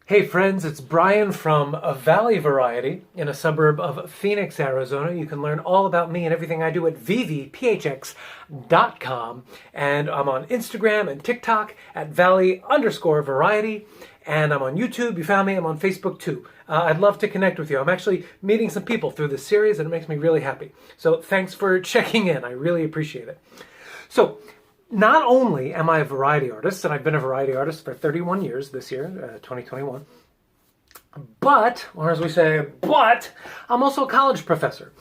Hey friends, it's Brian from a Valley Variety in a suburb of Phoenix, Arizona. You can learn all about me and everything I do at vvphx.com. And I'm on Instagram and TikTok at Valley_Variety. And I'm on YouTube. You found me. I'm on Facebook too. I'd love to connect with you. I'm actually meeting some people through this series and it makes me really happy. So thanks for checking in. I really appreciate it. So, not only am I a variety artist, and I've been a variety artist for 31 years this year, 2021, but I'm also a college professor.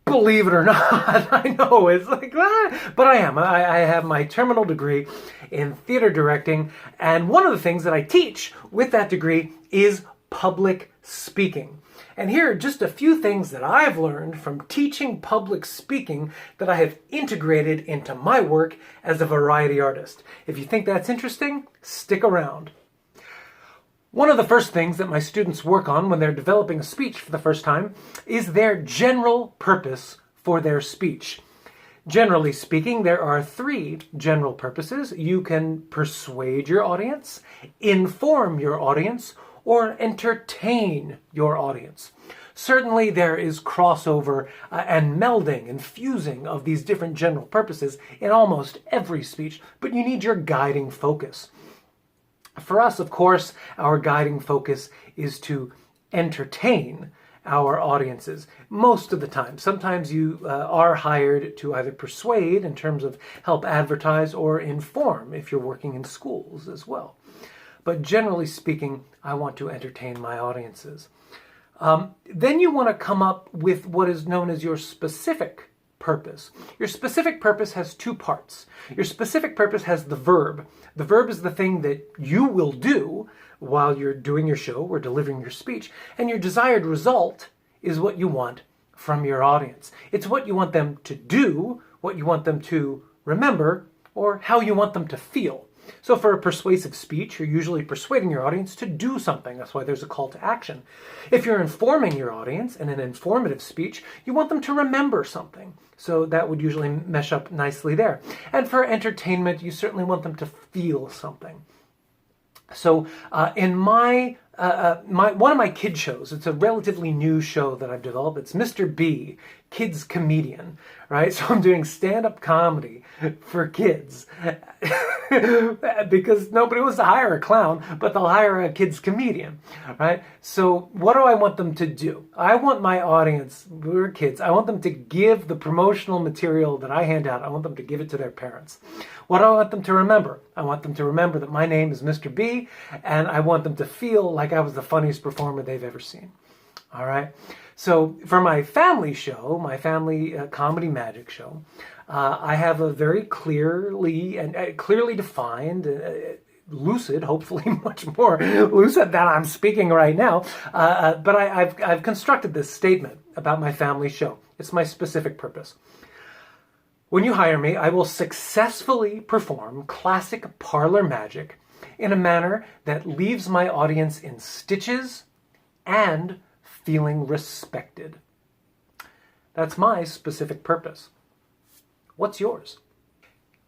Believe it or not, I know it's like, but I am. I have my terminal degree in theater directing, and one of the things that I teach with that degree is public speaking. And here are just a few things that I've learned from teaching public speaking that I have integrated into my work as a variety artist. If you think that's interesting, stick around. One of the first things that my students work on when they're developing a speech for the first time is their general purpose for their speech. Generally speaking, there are three general purposes. You can persuade your audience, inform your audience, or entertain your audience. Certainly there is crossover and melding and fusing of these different general purposes in almost every speech, but you need your guiding focus. For us, of course, our guiding focus is to entertain our audiences most of the time. Sometimes you are hired to either persuade in terms of help advertise or inform if you're working in schools as well. But generally speaking, I want to entertain my audiences. Then you want to come up with what is known as your specific purpose. Your specific purpose has two parts. Your specific purpose has the verb. The verb is the thing that you will do while you're doing your show or delivering your speech, and your desired result is what you want from your audience. It's what you want them to do, what you want them to remember, or how you want them to feel. So for a persuasive speech, you're usually persuading your audience to do something. That's why there's a call to action. If you're informing your audience in an informative speech, you want them to remember something. So that would usually mesh up nicely there. And for entertainment, you certainly want them to feel something. So in one of my kid shows, it's a relatively new show that I've developed. It's Mr. B, Kids Comedian, right? So I'm doing stand-up comedy for kids because nobody wants to hire a clown, but they'll hire a kid's comedian, right? So what do I want them to do? I want my audience, we're kids, I want them to give the promotional material that I hand out, I want them to give it to their parents. What do I want them to remember? I want them to remember that my name is Mr. B, and I want them to feel like I was the funniest performer they've ever seen. All right? So for my family show, my family comedy magic show, I have a very clearly defined, lucid, hopefully much more lucid than I'm speaking right now, but I've constructed this statement about my family show. It's my specific purpose. When you hire me, I will successfully perform classic parlor magic in a manner that leaves my audience in stitches and feeling respected. That's my specific purpose. What's yours?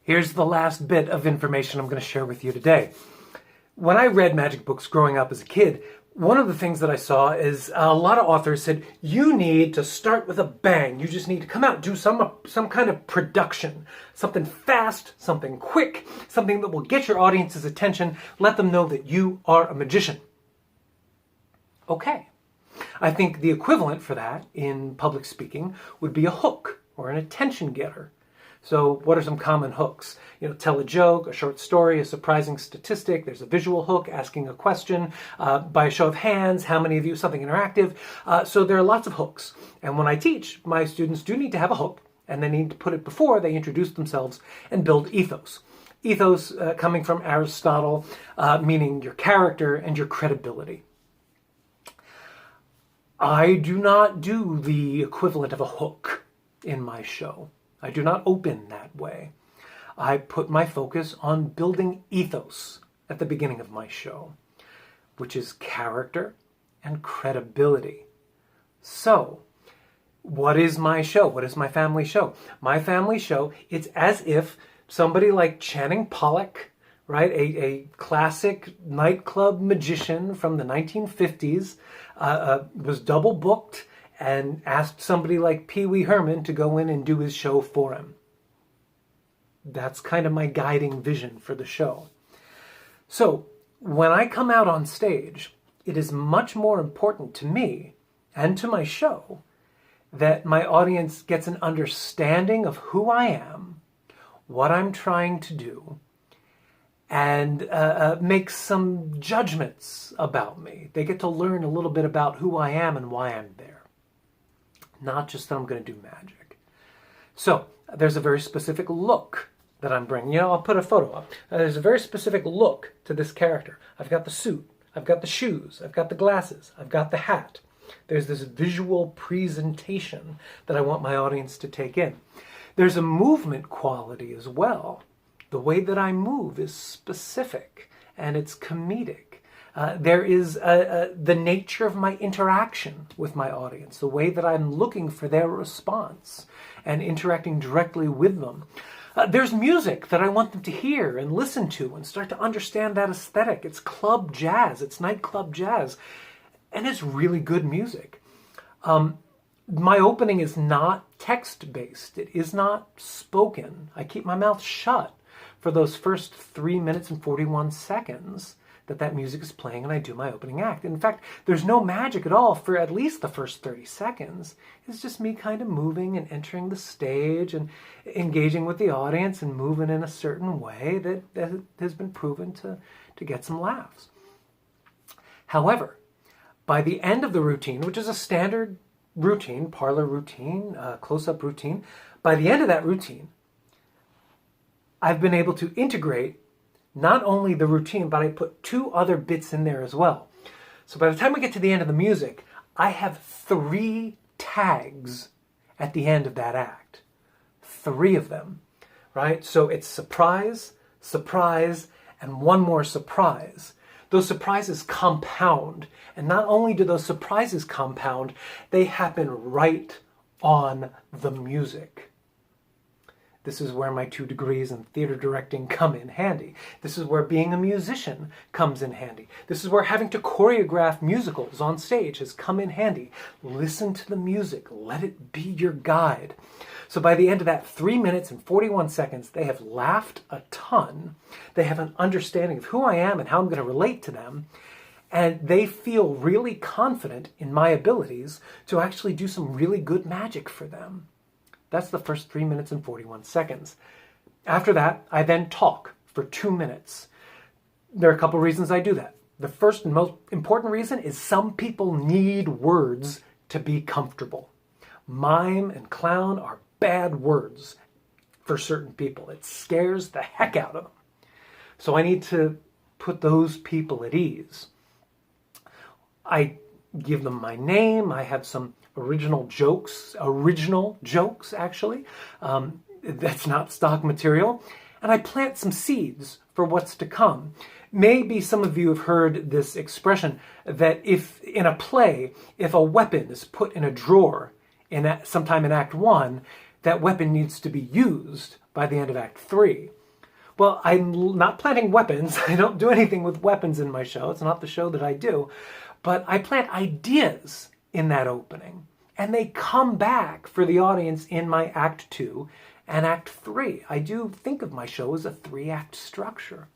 Here's the last bit of information I'm going to share with you today. When I read magic books growing up as a kid, one of the things that I saw is a lot of authors said, you need to start with a bang. You just need to come out, do some kind of production, something fast, something quick, something that will get your audience's attention, let them know that you are a magician. Okay. I think the equivalent for that in public speaking would be a hook or an attention getter. So what are some common hooks? Tell a joke, a short story, a surprising statistic. There's a visual hook, asking a question, by a show of hands, how many of you, something interactive. So there are lots of hooks. And when I teach, my students do need to have a hook, and they need to put it before they introduce themselves and build ethos. Ethos coming from Aristotle, meaning your character and your credibility. I do not do the equivalent of a hook in my show. I do not open that way. I put my focus on building ethos at the beginning of my show, which is character and credibility. So, what is my show? What is my family show? My family show, it's as if somebody like Channing Pollock, right? A classic nightclub magician from the 1950s was double booked and asked somebody like Pee Wee Herman to go in and do his show for him. That's kind of my guiding vision for the show. So when I come out on stage, it is much more important to me and to my show that my audience gets an understanding of who I am, what I'm trying to do, and make some judgments about me. They get to learn a little bit about who I am and why I'm there. Not just that I'm going to do magic. So there's a very specific look that I'm bringing. I'll put a photo up. There's a very specific look to this character. I've got the suit. I've got the shoes. I've got the glasses. I've got the hat. There's this visual presentation that I want my audience to take in. There's a movement quality as well. The way that I move is specific and it's comedic. There is the nature of my interaction with my audience, the way that I'm looking for their response and interacting directly with them. There's music that I want them to hear and listen to and start to understand that aesthetic. It's club jazz, it's nightclub jazz, and it's really good music. My opening is not text-based. It is not spoken. I keep my mouth shut for those first 3 minutes and 41 seconds that music is playing and I do my opening act. In fact, there's no magic at all for at least the first 30 seconds. It's just me kind of moving and entering the stage and engaging with the audience and moving in a certain way that has been proven to get some laughs. However, by the end of the routine, which is a standard routine, parlor routine, close-up routine, by the end of that routine, I've been able to integrate not only the routine, but I put 2 other bits in there as well. So by the time we get to the end of the music, I have 3 tags at the end of that act. 3 of them, right? So it's surprise, surprise, and one more surprise. Those surprises compound. And not only do those surprises compound, they happen right on the music. This is where my 2 degrees in theater directing come in handy. This is where being a musician comes in handy. This is where having to choreograph musicals on stage has come in handy. Listen to the music. Let it be your guide. So by the end of that 3 minutes and 41 seconds, they have laughed a ton. They have an understanding of who I am and how I'm going to relate to them. And they feel really confident in my abilities to actually do some really good magic for them. That's the first 3 minutes and 41 seconds. After that, I then talk for 2 minutes. There are a couple reasons I do that. The first and most important reason is some people need words to be comfortable. Mime and clown are bad words for certain people. It scares the heck out of them. So I need to put those people at ease. I give them my name. I have some original jokes actually. That's not stock material. And I plant some seeds for what's to come. Maybe some of you have heard this expression that if in a play, if a weapon is put in a drawer sometime in Act 1, that weapon needs to be used by the end of Act 3. Well, I'm not planting weapons. I don't do anything with weapons in my show. It's not the show that I do. But I plant ideas in that opening. And they come back for the audience in my Act 2 and Act 3. I do think of my show as a 3-act structure.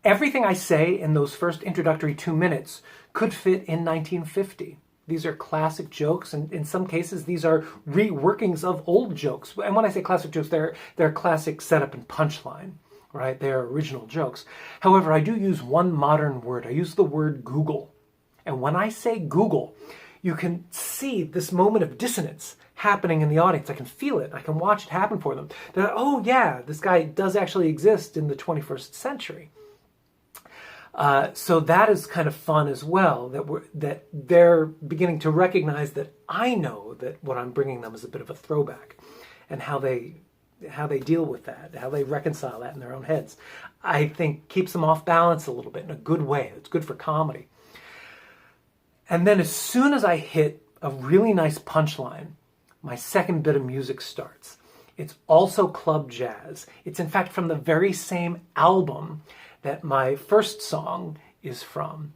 Everything I say in those first introductory 2 minutes could fit in 1950. These are classic jokes, and in some cases, these are reworkings of old jokes. And when I say classic jokes, they're classic setup and punchline, right? They're original jokes. However, I do use one modern word. I use the word Google. And when I say Google, you can see this moment of dissonance happening in the audience. I can feel it. I can watch it happen for them. They're like, oh yeah, this guy does actually exist in the 21st century. So that is kind of fun as well, that they're beginning to recognize that I know that what I'm bringing them is a bit of a throwback, and how they deal with that, how they reconcile that in their own heads. I think keeps them off balance a little bit in a good way. It's good for comedy. And then as soon as I hit a really nice punchline, my second bit of music starts. It's also club jazz. It's in fact from the very same album that my first song is from.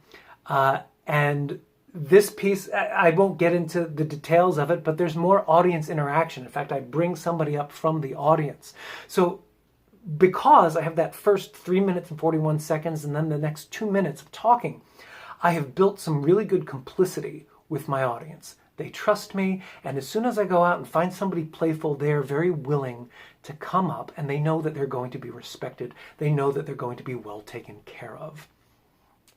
And this piece, I won't get into the details of it, but there's more audience interaction. In fact, I bring somebody up from the audience. So because I have that first 3 minutes and 41 seconds and then the next 2 minutes of talking, I have built some really good complicity with my audience. They trust me, and as soon as I go out and find somebody playful, they're very willing to come up, and they know that they're going to be respected. They know that they're going to be well taken care of.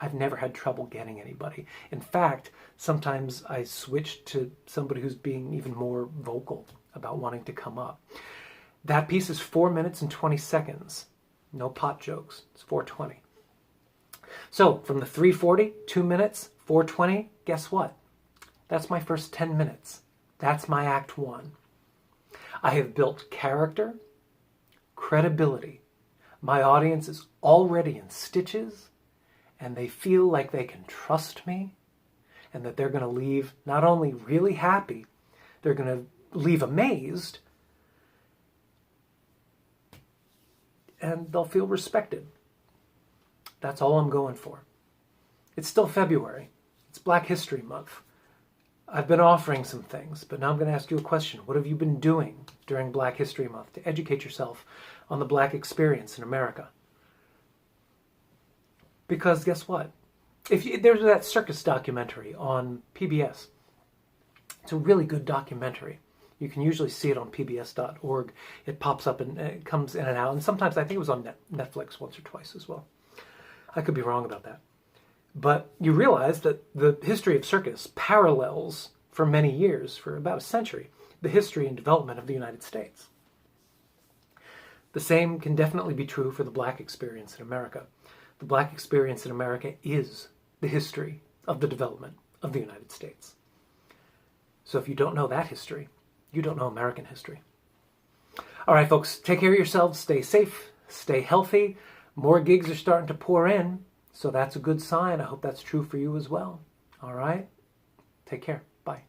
I've never had trouble getting anybody. In fact, sometimes I switch to somebody who's being even more vocal about wanting to come up. That piece is 4 minutes and 20 seconds. No pot jokes. It's 4:20. So from the 3:40, 2 minutes, 4:20, guess what? That's my first 10 minutes. That's my act one. I have built character, credibility. My audience is already in stitches, and they feel like they can trust me, and that they're going to leave not only really happy, they're going to leave amazed, and they'll feel respected. That's all I'm going for. It's still February. It's Black History Month. I've been offering some things, but now I'm going to ask you a question. What have you been doing during Black History Month to educate yourself on the Black experience in America? Because guess what? There's that circus documentary on PBS. It's a really good documentary. You can usually see it on pbs.org. It pops up and it comes in and out. And sometimes I think it was on Netflix once or twice as well. I could be wrong about that. But you realize that the history of circus parallels for many years, for about a century, the history and development of the United States. The same can definitely be true for the Black experience in America. The Black experience in America is the history of the development of the United States. So if you don't know that history, you don't know American history. All right, folks, take care of yourselves. Stay safe. Stay healthy. More gigs are starting to pour in. So that's a good sign. I hope that's true for you as well. All right? Take care. Bye.